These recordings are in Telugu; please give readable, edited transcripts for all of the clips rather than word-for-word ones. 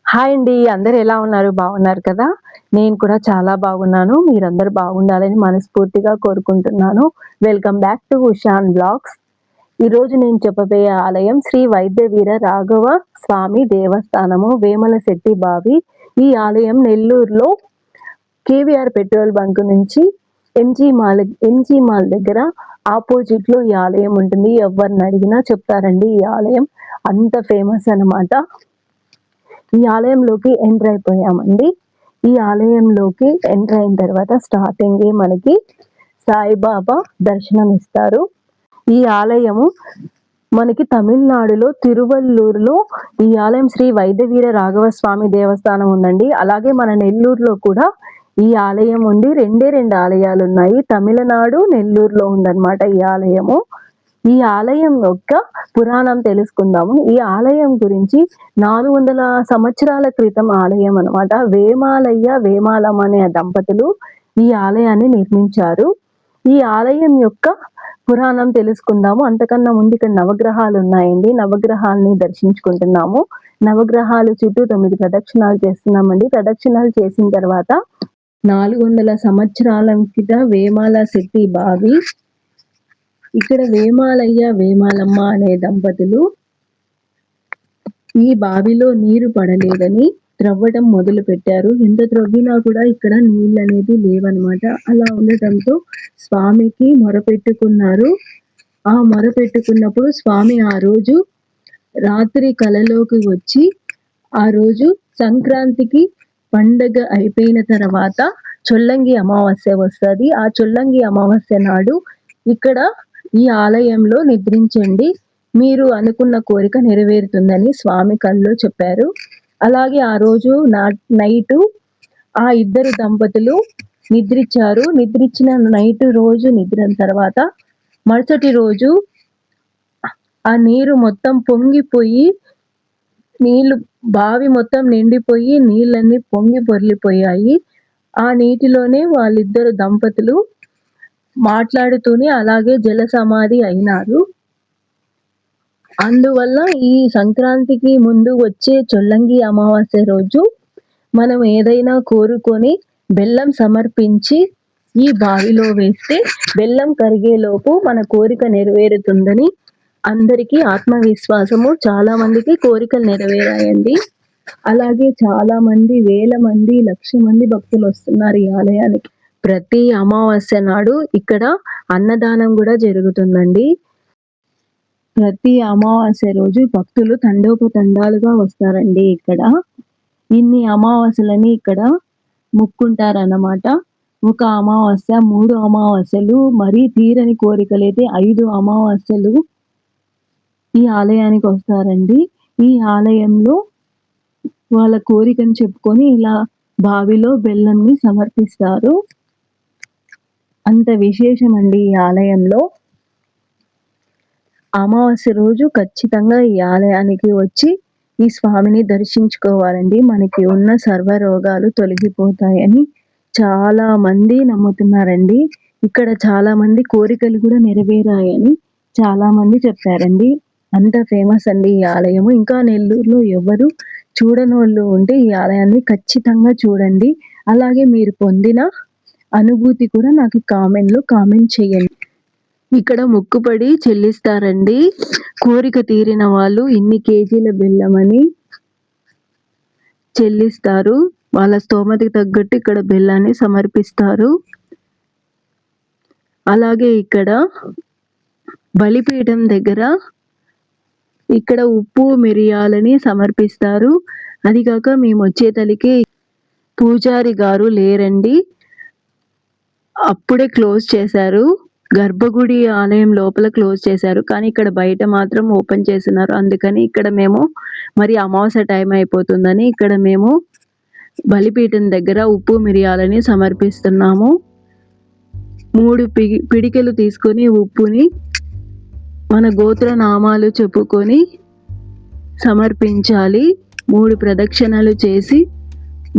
హాయ్ అండి. అందరూ ఎలా ఉన్నారు? బాగున్నారు కదా! నేను కూడా చాలా బాగున్నాను. మీరందరూ బాగుండాలని మనస్ఫూర్తిగా కోరుకుంటున్నాను. Welcome back to Ushan vlogs. ఈరోజు నేను చెప్పబోయే ఆలయం శ్రీ వైద్య వీర రాఘవ స్వామి దేవస్థానము, వేమలశెట్టి బావి. ఈ ఆలయం నెల్లూరులో కేవీఆర్ పెట్రోల్ బంక్ నుంచి ఎంజీ మాల్ దగ్గర ఆపోజిట్‌లో ఈ ఆలయం ఉంటుంది. ఎవరిని అడిగినా చెప్తారండి ఈ ఆలయం. అంత ఫేమస్ అన్నమాట. ఈ ఆలయంలోకి ఎంటర్ అయిపోయామండి. ఈ ఆలయంలోకి ఎంటర్ అయిన తర్వాత స్టార్టింగే మనకి సాయిబాబా దర్శనం ఇస్తారు. ఈ ఆలయము మనకి తమిళనాడులో తిరువల్లూరులో ఈ ఆలయం శ్రీ వైద్యవీర రాఘవ స్వామి దేవస్థానం ఉందండి. అలాగే మన నెల్లూరులో కూడా ఈ ఆలయం ఉంది. రెండే 2 ఆలయాలు ఉన్నాయి. తమిళనాడు, నెల్లూరులో ఉందన్నమాట ఈ ఆలయము. ఈ ఆలయం యొక్క పురాణం తెలుసుకుందాము. ఈ ఆలయం గురించి 400 సంవత్సరాల క్రితం ఆలయం అన్నమాట. వేమాలయ్య, వేమాలమ్మ అనే దంపతులు ఈ ఆలయాన్ని నిర్మించారు. ఈ ఆలయం యొక్క పురాణం తెలుసుకుందాము. అంతకన్నా ముందు ఇక్కడ నవగ్రహాలు ఉన్నాయండి. నవగ్రహాలని దర్శించుకుంటున్నాము. నవగ్రహాలు చుట్టూ 9 ప్రదక్షిణాలు చేస్తున్నామండి. ప్రదక్షిణాలు చేసిన తర్వాత 400 సంవత్సరాల కింద వేమాల శెట్టి బావి, ఇక్కడ వేమాలయ్య, వేమాలమ్మ అనే దంపతులు ఈ బావిలో నీరు పడలేదని త్రవ్వటం మొదలు పెట్టారు. ఎంత త్రవ్వినా కూడా ఇక్కడ నీళ్ళు అనేది లేవన్నమాట. అలా ఉండటంతో స్వామికి మొరపెట్టుకున్నారు. ఆ మొరపెట్టుకున్నప్పుడు స్వామి ఆ రోజు రాత్రి కలలోకి వచ్చి, ఆ రోజు సంక్రాంతికి పండగ అయిపోయిన తర్వాత చొల్లంగి అమావాస్య వస్తది. ఆ చొల్లంగి అమావాస్య నాడు ఇక్కడ ఈ ఆలయంలో నిద్రించండి, మీరు అనుకున్న కోరిక నెరవేరుతుందని స్వామి కల్లో చెప్పారు. అలాగే ఆ రోజు నైటు ఆ ఇద్దరు దంపతులు నిద్రించారు. నిద్రించిన రోజు నిద్ర తర్వాత మరుసటి రోజు ఆ నీరు మొత్తం పొంగిపోయి, నీళ్లు బావి మొత్తం నిండిపోయి నీళ్ళన్నీ పొంగి పొర్లిపోయాయి. ఆ నీటిలోనే వాళ్ళిద్దరు దంపతులు మాట్లాడుతూనే అలాగే జల సమాధి అయినారు. అందువల్ల ఈ సంక్రాంతికి ముందు వచ్చే చొల్లంగి అమావాస్య రోజు మనం ఏదైనా కోరుకొని బెల్లం సమర్పించి ఈ బావిలో వేస్తే బెల్లం కరిగేలోపు మన కోరిక నెరవేరుతుందని అందరికీ ఆత్మవిశ్వాసము. చాలా మందికి కోరికలు నెరవేరాయండి. అలాగే చాలా మంది, వేల మంది, లక్ష మంది భక్తులు వస్తున్నారు ఈ ఆలయానికి. ప్రతి అమావాస్య నాడు ఇక్కడ అన్నదానం కూడా జరుగుతుందండి. ప్రతి అమావాస్య రోజు భక్తులు తండోపతండాలుగా వస్తారండి ఇక్కడ. ఇన్ని అమావాస్యలని ఇక్కడ మొక్కుంటారన్నమాట. ఒక అమావాస్య, 3 అమావాస్యలు, మరీ తీరని కోరికలైతే 5 అమావాస్యలు ఈ ఆలయానికి వస్తారండి. ఈ ఆలయంలో వాళ్ళ కోరికను చెప్పుకొని ఇలా బావిలో బెల్లంని సమర్పిస్తారు. అంత విశేషమండి ఈ ఆలయంలో. అమావాస్య రోజు ఖచ్చితంగా ఈ ఆలయానికి వచ్చి ఈ స్వామిని దర్శించుకోవాలండి. మనకి ఉన్న సర్వ రోగాలు తొలగిపోతాయని చాలా మంది నమ్ముతున్నారండి. ఇక్కడ చాలా మంది కోరికలు కూడా నెరవేరాయని చాలా మంది చెప్పారండి. అంత ఫేమస్ అండి ఈ ఆలయము. ఇంకా నెల్లూరులో ఎవరు చూడనోళ్ళు ఉంటే ఈ ఆలయాన్ని ఖచ్చితంగా చూడండి. అలాగే మీరు పొందిన అనుభూతి కూడా నాకు కామెంట్‌లో కామెంట్ చేయండి. ఇక్కడ మొక్కుబడి చెల్లిస్తారండి. కోరిక తీరిన వాళ్ళు ఇన్ని కేజీల బెల్లమని చెల్లిస్తారు. వాళ్ళ స్తోమతకి తగ్గట్టు ఇక్కడ బెల్లాన్ని సమర్పిస్తారు. అలాగే ఇక్కడ బలిపీఠం దగ్గర ఇక్కడ ఉప్పు, మిరియాలని సమర్పిస్తారు. అది కాక మేము వచ్చేతలికి పూజారి గారు లేరండి. అప్పుడే క్లోజ్ చేశారు. గర్భగుడి ఆలయం లోపల క్లోజ్ చేశారు. కానీ ఇక్కడ బయట మాత్రం ఓపెన్ చేస్తున్నారు. అందుకని ఇక్కడ మేము మరి అమావాస్య టైం అయిపోతుందని ఇక్కడ మేము బలిపీఠం దగ్గర ఉప్పు, మిరియాలని సమర్పిస్తున్నాము. 3 పిడికెలు తీసుకొని ఉప్పుని మన గోత్ర నామాలు చెప్పుకొని సమర్పించాలి. 3 ప్రదక్షిణలు చేసి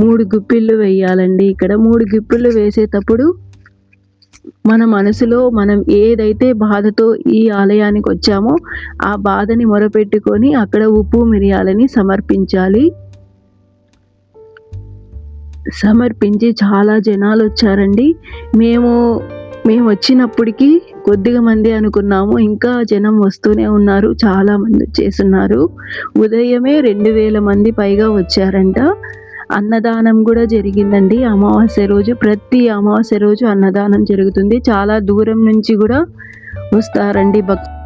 3 గుప్పిళ్ళు వేయాలండి. ఇక్కడ 3 గుప్పిళ్ళు వేసేటప్పుడు మన మనసులో మనం ఏదైతే బాధతో ఈ ఆలయానికి వచ్చామో ఆ బాధని మొరపెట్టుకొని అక్కడ ఉప్పు, మిరియాలని సమర్పించాలి. సమర్పించి చాలా జనాలు వచ్చారండి. మేము మేము వచ్చినప్పటికి కొద్దిగా మంది అనుకున్నాము, ఇంకా జనం వస్తూనే ఉన్నారు, చాలా మంది వచ్చేస్తున్నారు. ఉదయమే 2000 మంది పైగా వచ్చారంట. అన్నదానం కూడా జరిగిందండి అమావాస్య రోజు. ప్రతి అమావాస్య రోజు అన్నదానం జరుగుతుంది. చాలా దూరం నుంచి కూడా వస్తారండి భక్తులు.